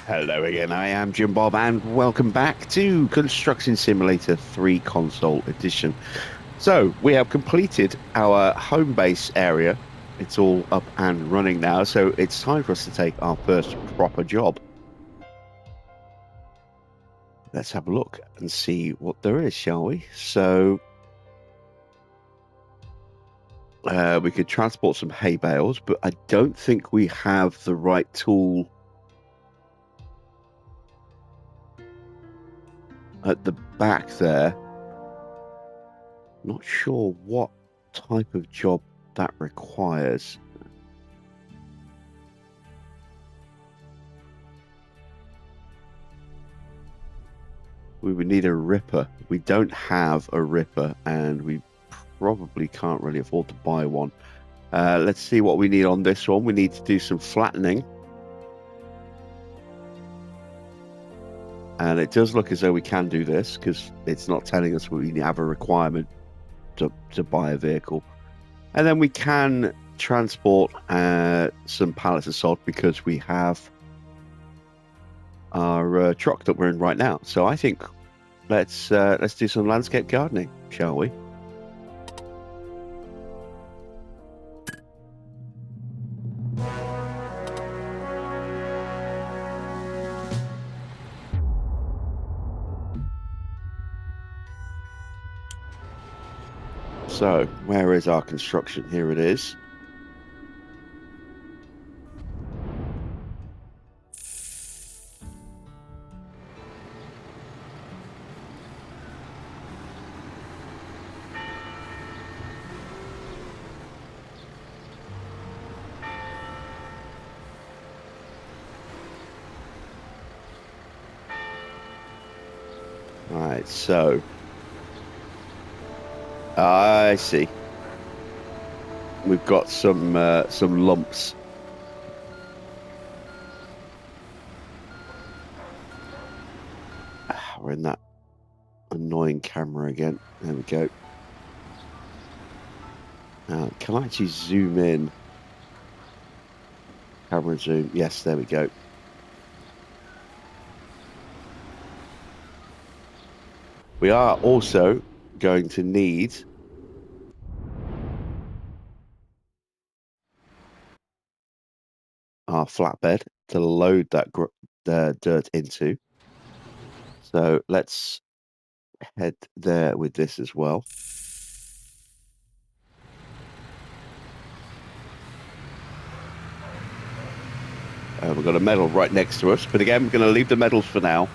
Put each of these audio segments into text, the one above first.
Hello again, I am Jim Bob, and welcome back to Construction Simulator 3 Console Edition. So, we have completed our home base area. It's all up and running now, so it's time for us to take our first proper job. Let's have a look and see what there is, shall we? So, we could transport some hay bales, but I don't think we have the right tool at the back there. Not sure what type of job that requires. We would need a ripper. We don't have a ripper, and we probably can't really afford to buy one. Let's see what we need on this one. We need to do some flattening. And it does look as though we can do this because it's not telling us we have a requirement to buy a vehicle. And then we can transport some pallets of salt because we have our truck that we're in right now. So I think let's do some landscape gardening, shall we? So, where is our construction? Here it is. Right, so I see. We've got some lumps. We're in that annoying camera again. There we go. Now, can I actually zoom in? Camera zoom. Yes, there we go. We are also going to need our flatbed to load that dirt into. So let's head there with this as well. We've got a medal right next to us, but again, we're going to leave the medals for now.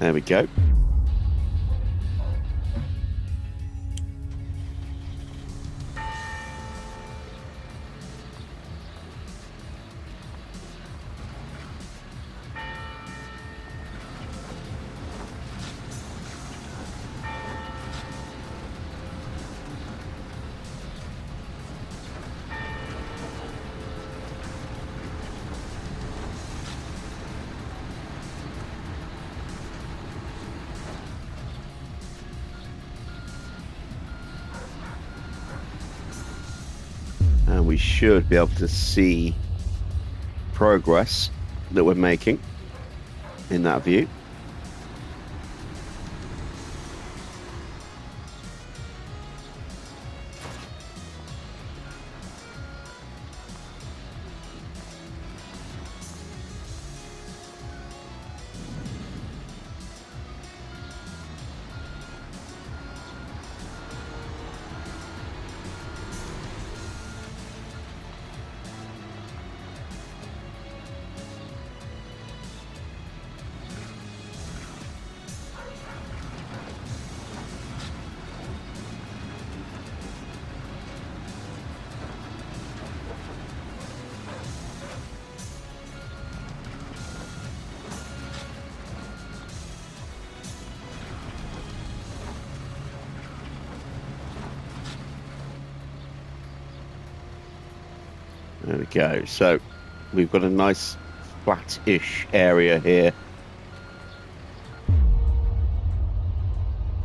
There we go. And we should be able to see progress that we're making in that view. There we go. So we've got a nice flat-ish area here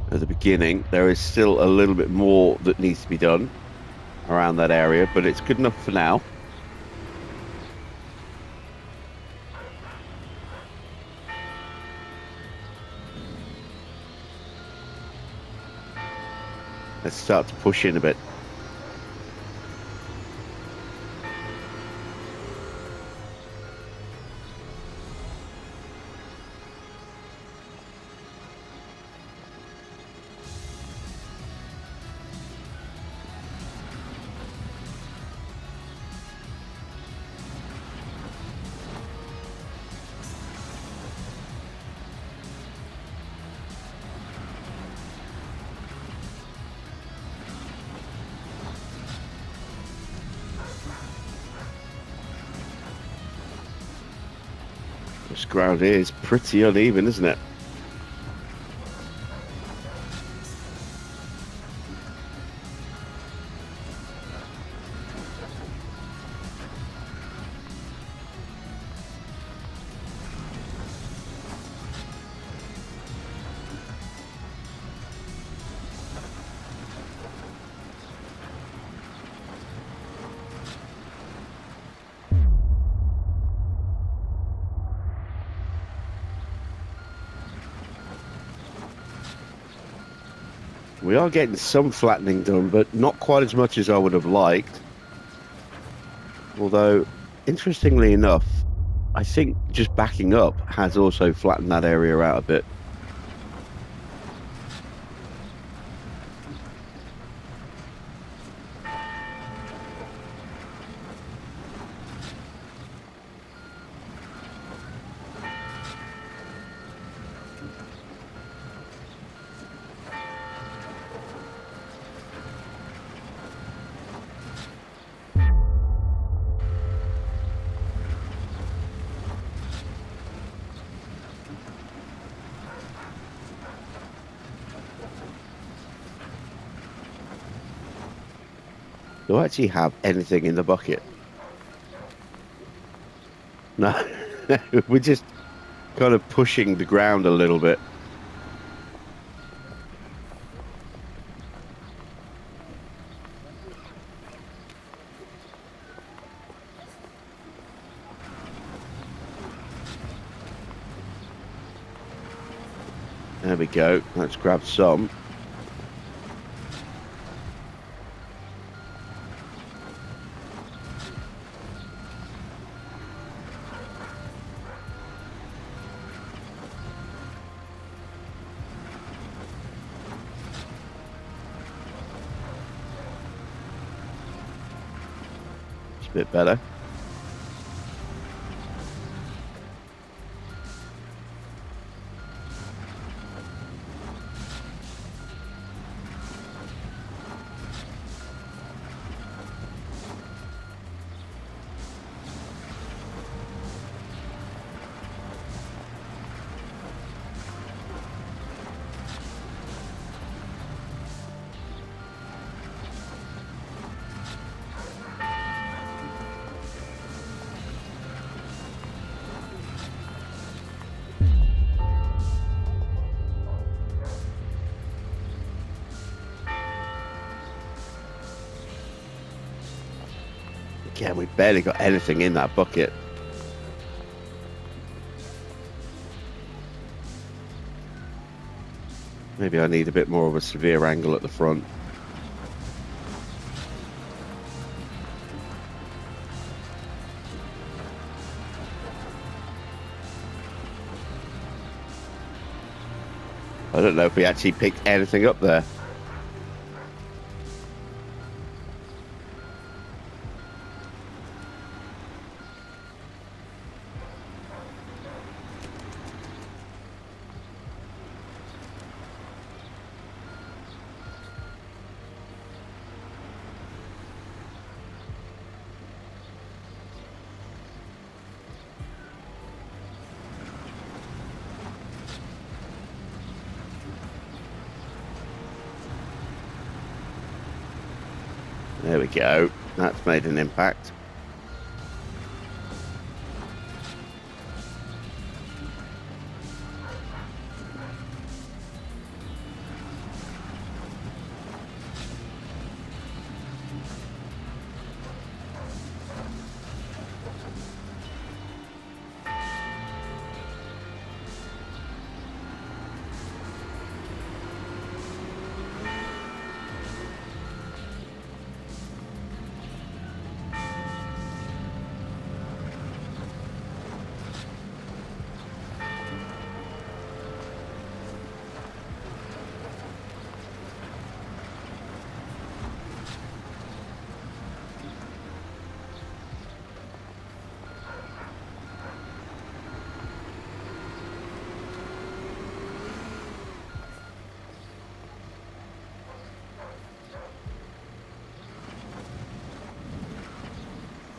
at the beginning. There is still a little bit more that needs to be done around that area, but it's good enough for now. Let's start to push in a bit. This ground here is pretty uneven, isn't it? We are getting some flattening done, but not quite as much as I would have liked. Although, interestingly enough, I think just backing up has also flattened that area out a bit. Do I actually have anything in the bucket? No, we're just kind of pushing the ground a little bit. There we go. Let's grab some. It's a bit better. Again, we barely got anything in that bucket. Maybe I need a bit more of a severe angle at the front. I don't know if we actually picked anything up there. There we go. That's made an impact.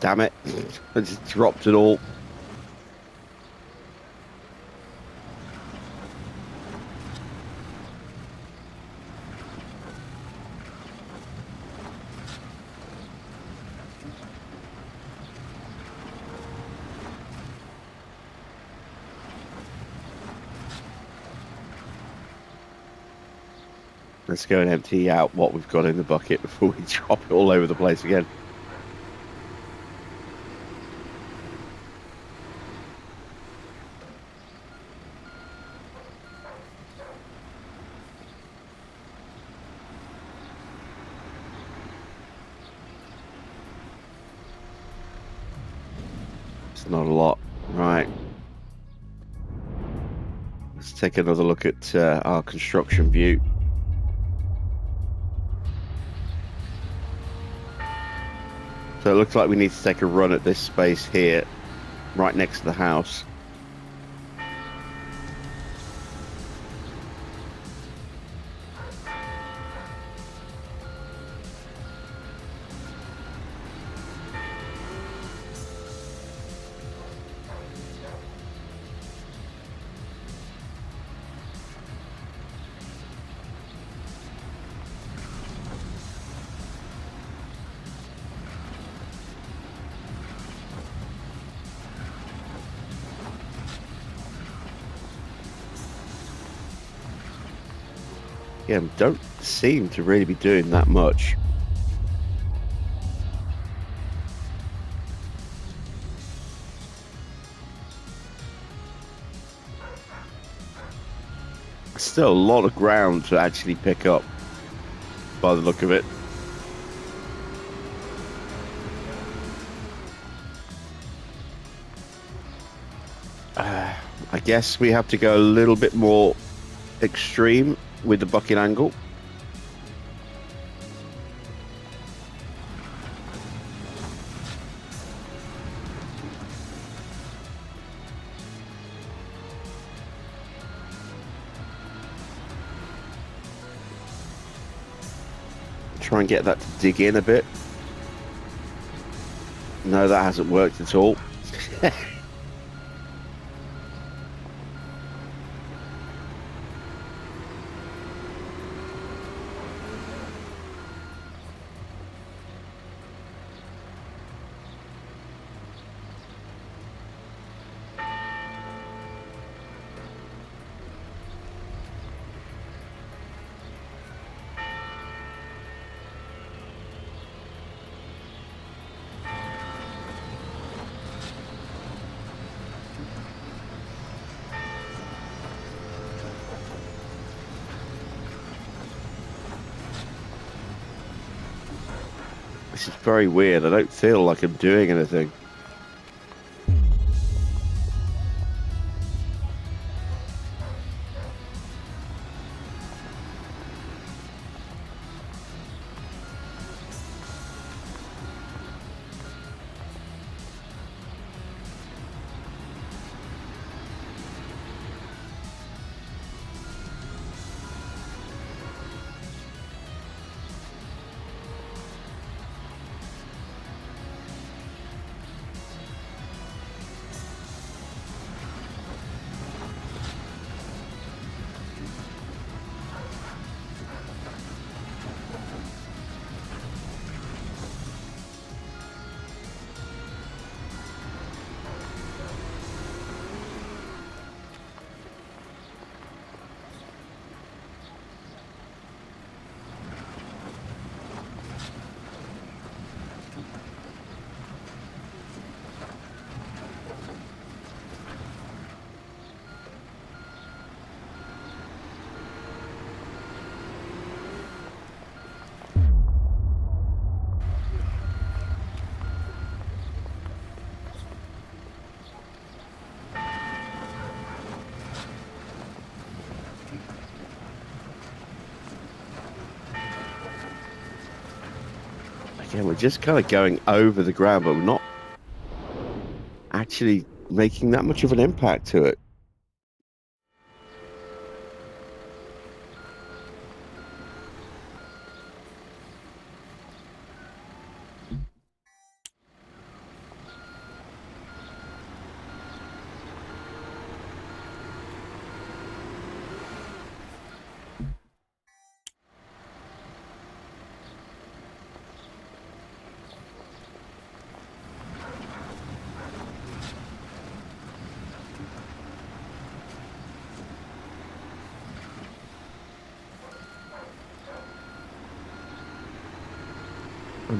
Damn it. I just dropped it all. Let's go and empty out what we've got in the bucket before we drop it all over the place again. It's not a lot. Right. Let's take another look at our construction view. So it looks like we need to take a run at this space here, right next to the house. Again, don't seem to really be doing that much. Still a lot of ground to actually pick up by the look of it. I guess we have to go a little bit more extreme with the bucket angle. Try and get that to dig in a bit. No, that hasn't worked at all. This is very weird. I don't feel like I'm doing anything. Again, we're just kind of going over the ground, but we're not actually making that much of an impact to it.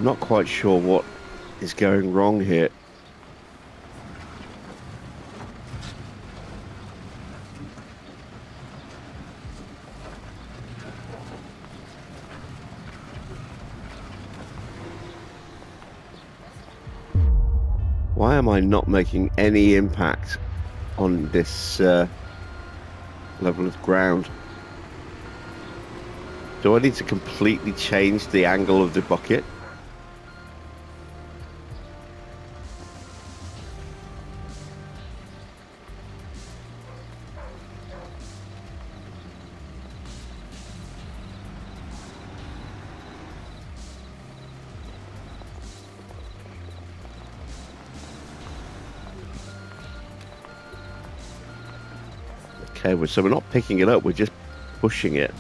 I'm not quite sure what is going wrong here. Why am I not making any impact on this level of ground? Do I need to completely change the angle of the bucket? Okay, well, so we're not picking it up, we're just pushing it.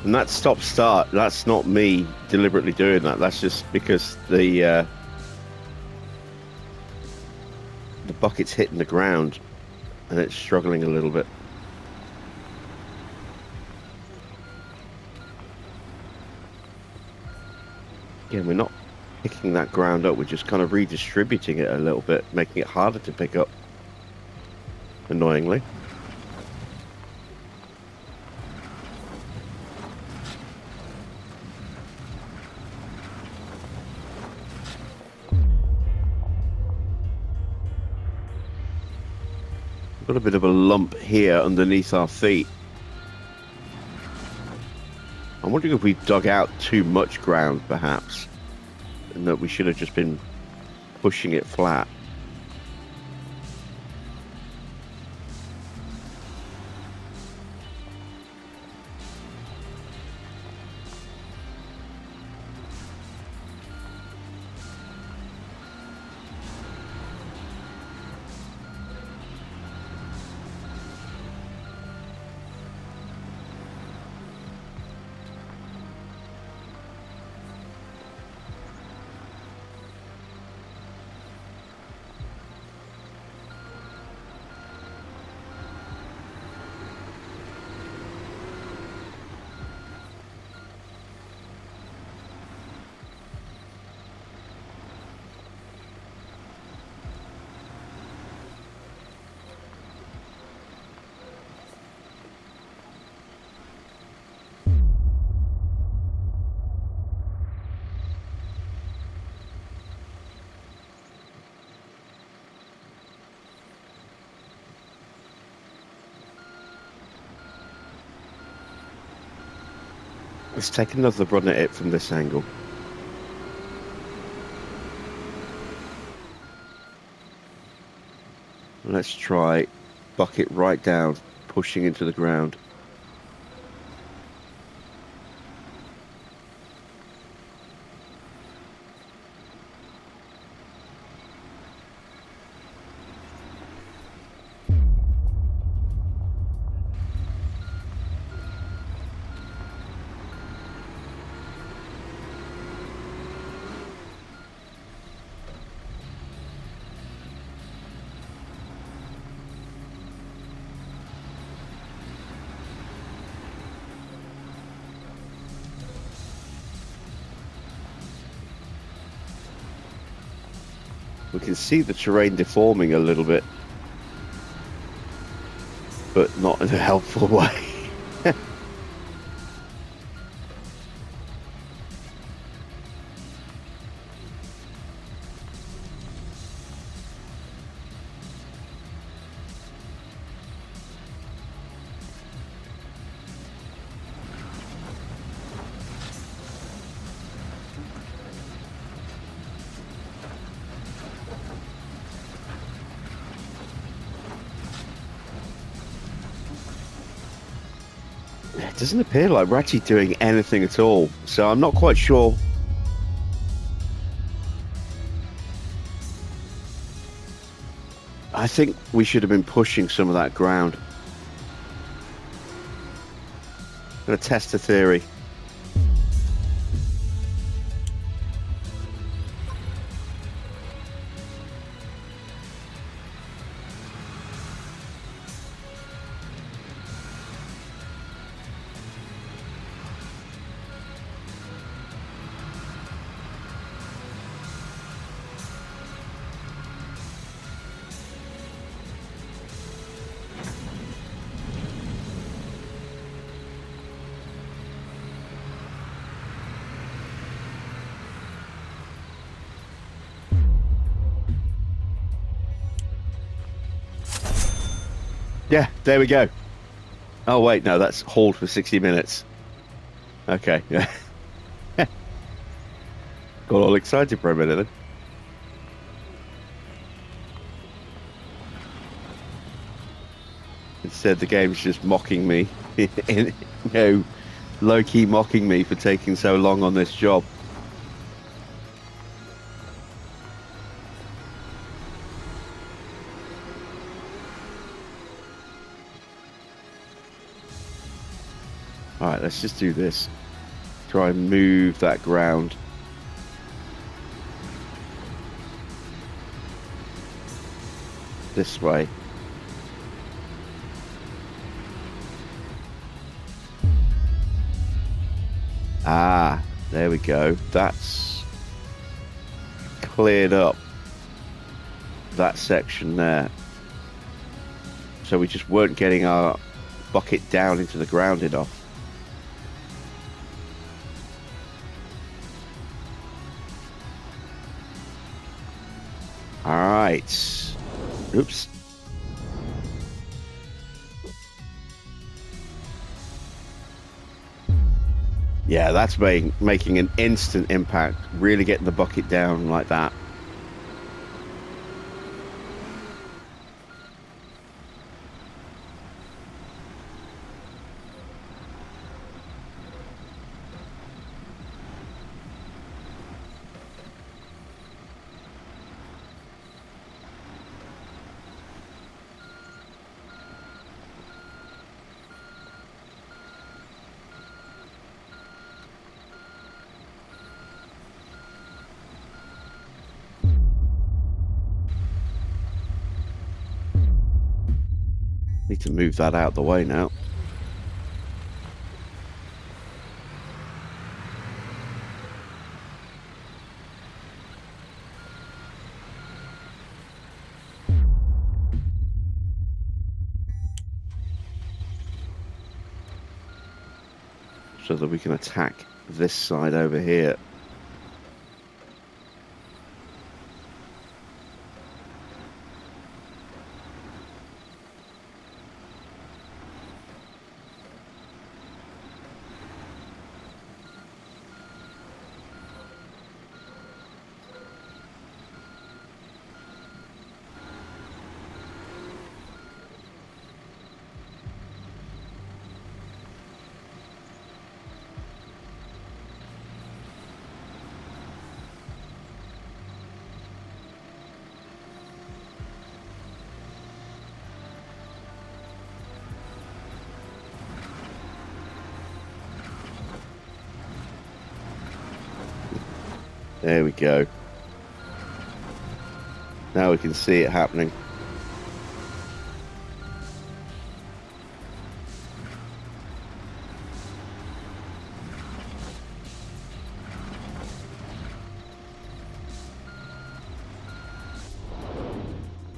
And that stop-start, that's not me deliberately doing that. That's just because the bucket's hitting the ground and it's struggling a little bit. Again, we're not picking that ground up. We're just kind of redistributing it a little bit, making it harder to pick up, annoyingly. Got a bit of a lump here underneath our feet. I'm wondering if we've dug out too much ground, perhaps, and that we should have just been pushing it flat. Let's take another run at it from this angle. Let's try bucket right down, pushing into the ground. We can see the terrain deforming a little bit, but not in a helpful way. It doesn't appear like we're actually doing anything at all, so I'm not quite sure. I think we should have been pushing some of that ground. Gonna test the theory. Yeah, there we go. Oh wait, no, that's hold for 60 minutes. Okay, yeah. Got all excited for a minute then. Instead, the game's just mocking me. Low-key mocking me for taking so long on this job. All right, let's just do this. Try and move that ground. This way. Ah, there we go. That's cleared up that section there. So we just weren't getting our bucket down into the ground enough. All right. Oops. Yeah, that's making an instant impact. Really getting the bucket down like that. Need to move that out the way now. So that we can attack this side over here. There we go. Now we can see it happening.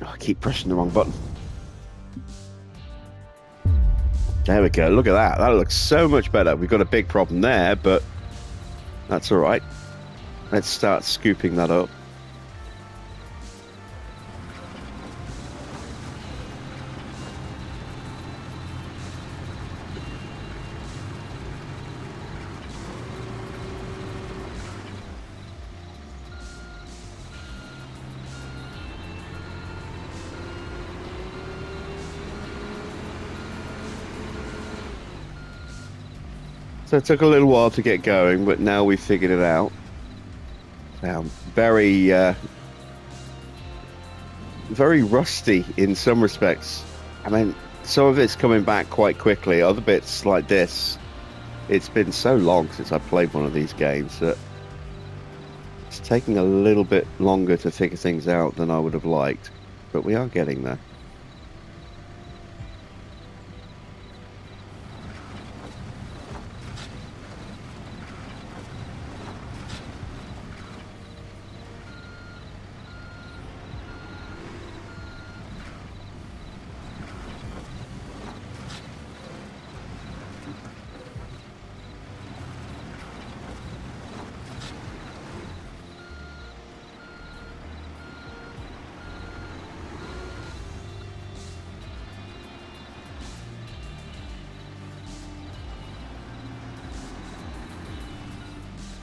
Oh, I keep pressing the wrong button. There we go. Look at that. That looks so much better. We've got a big problem there, but that's all right. Let's start scooping that up. So it took a little while to get going, but now we've figured it out. Very, very rusty in some respects. I mean, some of it's coming back quite quickly. Other bits like this, it's been so long since I played one of these games that it's taking a little bit longer to figure things out than I would have liked. But we are getting there.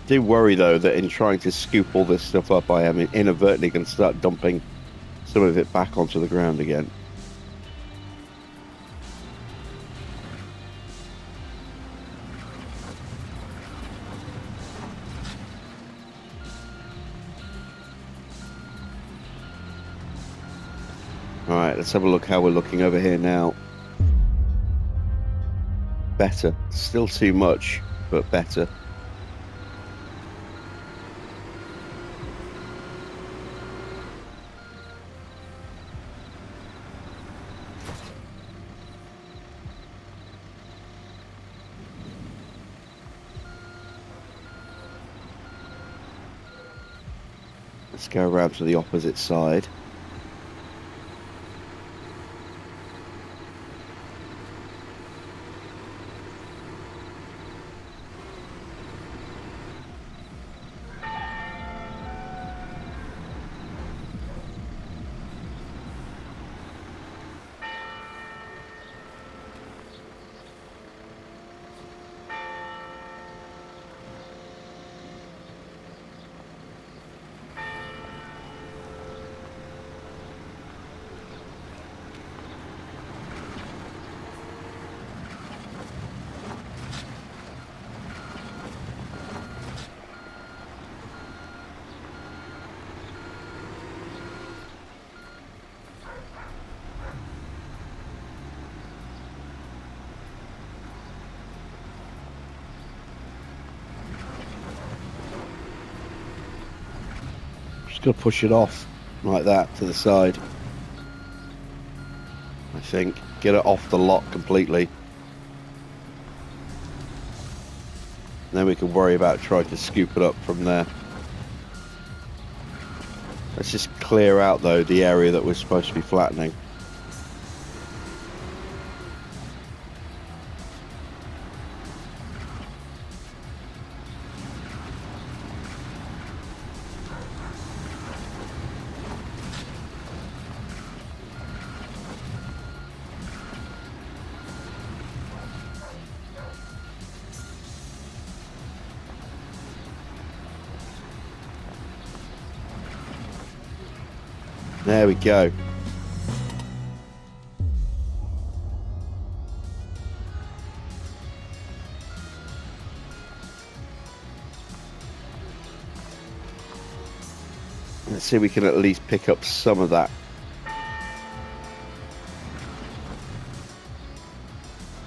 Do worry though that in trying to scoop all this stuff up, I am inadvertently going to start dumping some of it back onto the ground again. Alright, let's have a look how we're looking over here now. Better. Still too much, but better. Let's go around to the opposite side. Just got to push it off like that to the side. I think. Get it off the lot completely. Then we can worry about trying to scoop it up from there. Let's just clear out though the area that we're supposed to be flattening. There we go. Let's see if we can at least pick up some of that.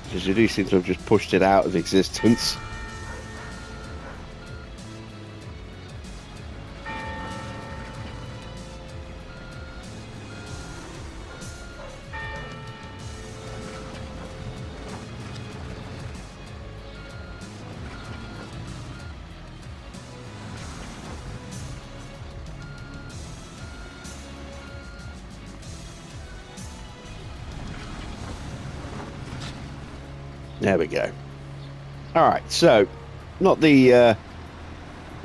Because you do seem to have just pushed it out of existence. There we go. All right, so not the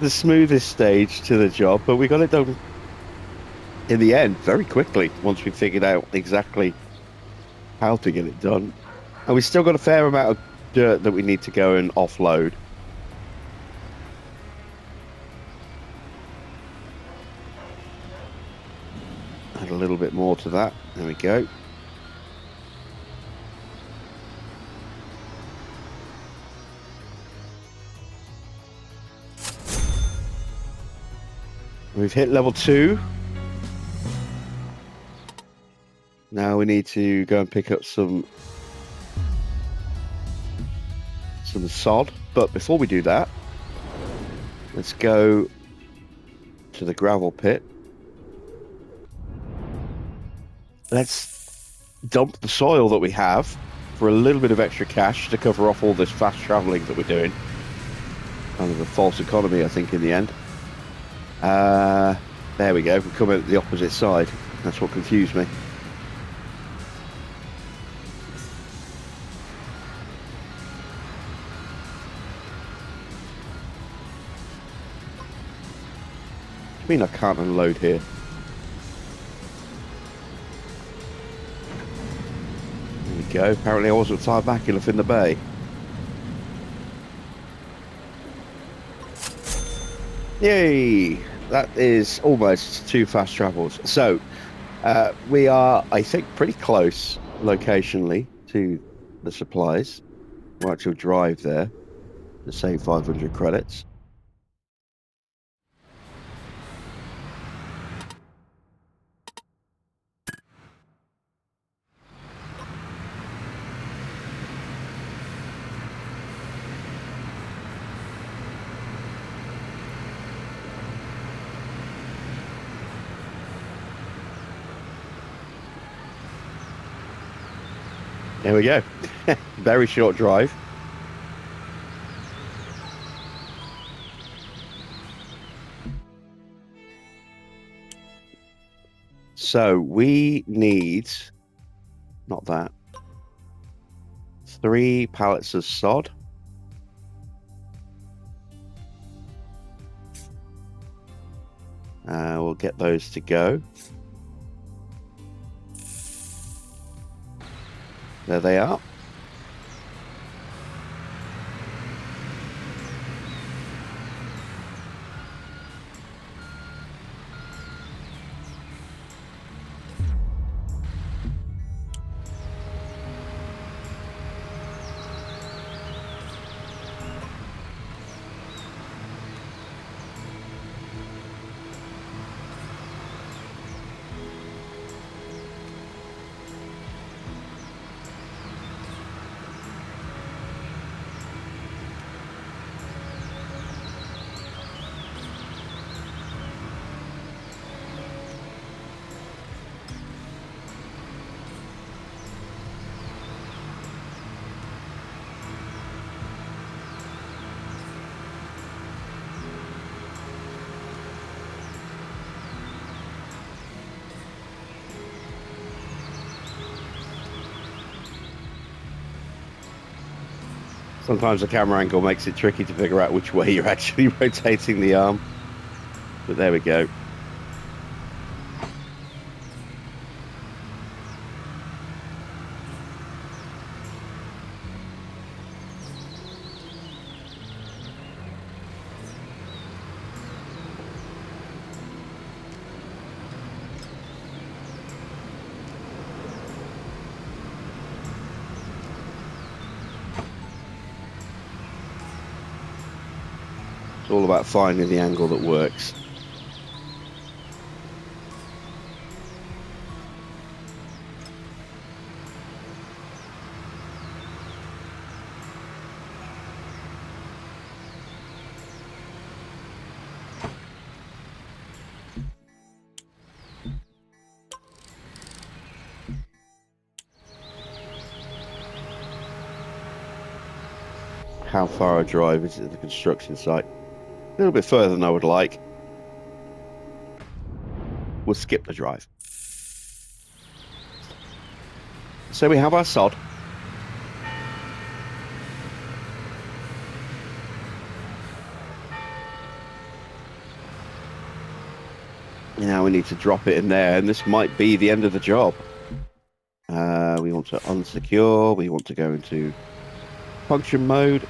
smoothest stage to the job, but we got it done in the end very quickly once we figured out exactly how to get it done. And we still got a fair amount of dirt that we need to go and offload. Add a little bit more to that. There we go. We've hit level 2. Now we need to go and pick up some sod. But before we do that, let's go to the gravel pit. Let's dump the soil that we have for a little bit of extra cash to cover off all this fast traveling that we're doing. Kind of a false economy, I think, in the end. There we go. We come out the opposite side. That's what confused me. I mean, I can't unload here. There we go. Apparently I wasn't far back enough in the bay. Yay! That is almost 2 fast travels. So, we are, I think, pretty close locationally to the supplies. We'll actually drive there to save 500 credits. There we go. Very short drive. So we need, not that, 3 pallets of sod. We'll get those to go. There they are. Sometimes the camera angle makes it tricky to figure out which way you're actually rotating the arm. But there we go. It's all about finding the angle that works. How far a drive is it to the construction site? A little bit further than I would like. We'll skip the drive. So we have our sod. Now we need to drop it in there, and this might be the end of the job. We want to unsecure. We want to go into function mode.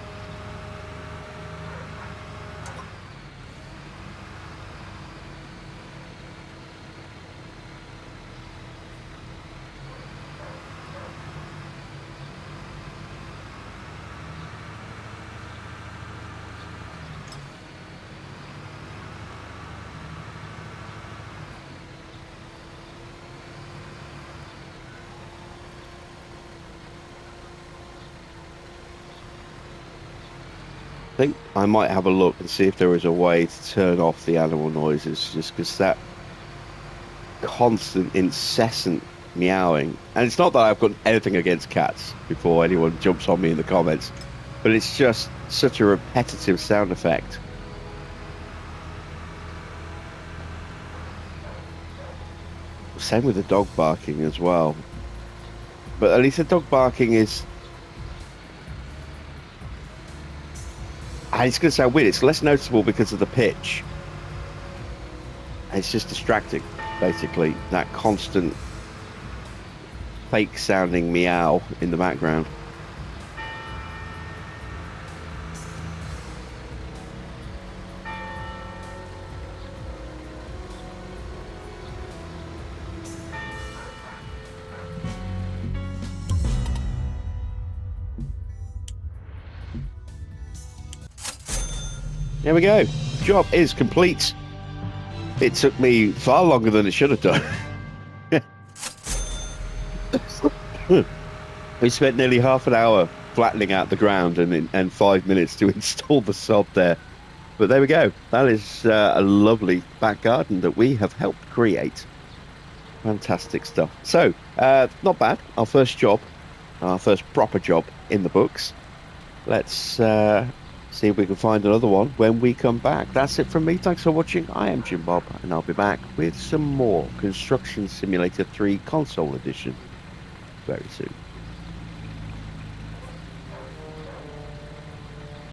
think I might have a look and see if there is a way to turn off the animal noises, just because that constant, incessant meowing. And it's not that I've got anything against cats before anyone jumps on me in the comments, but it's just such a repetitive sound effect. Same with the dog barking as well. But at least the dog barking is... It's going to sound weird. It's less noticeable because of the pitch. It's just distracting, basically. That constant fake sounding meow in the background. There we go. Job is complete. It took me far longer than it should have done. We spent nearly half an hour flattening out the ground and 5 minutes to install the sod there. But there we go. That is a lovely back garden that we have helped create. Fantastic stuff. So, not bad. Our first proper job in the books. Let's see if we can find another one when we come back. That's it from me. Thanks for watching. I am Jim Bob, and I'll be back with some more Construction Simulator 3 Console Edition very soon.